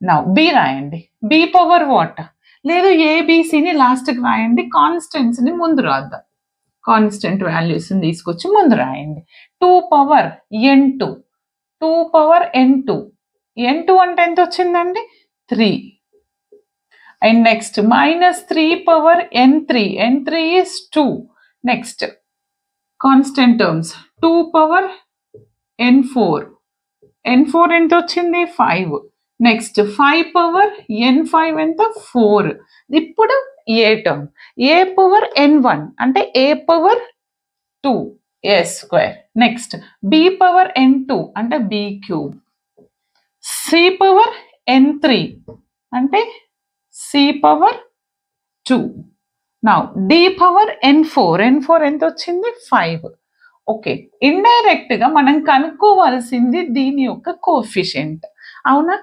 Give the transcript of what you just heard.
Now B రాయండి. B power what? లేదు ఏబిసిని లాస్ట్కి రాయండి, కాన్స్టెంట్స్ని ముందు రాద్దాం. కాన్స్టెంట్ వాల్యూస్ని తీసుకొచ్చి ముందు రాయండి. 2 power n2, 2 power n2, n2 అంటే ఎంత వచ్చిందండి? 3. And next -3 power n3, n3 is 2. Next constant terms 2 power n4, n4 ఎంత వచ్చింది? 5. నెక్స్ట్ 5 పవర్ n5 ఎంత? 4. ఇప్పుడు ఏ టర్మ్, ఏ పవర్ n1 అంటే A power 2 a square. Next B power n2 అంటే b cube. C power n3 అంటే c power 2. Now D power n4, n4 ఎంత వచ్చింది? 5. Okay, indirect గా మనం కనుక్కోవాల్సింది దీని యొక్క కోఎఫిషియంట్, అవునా?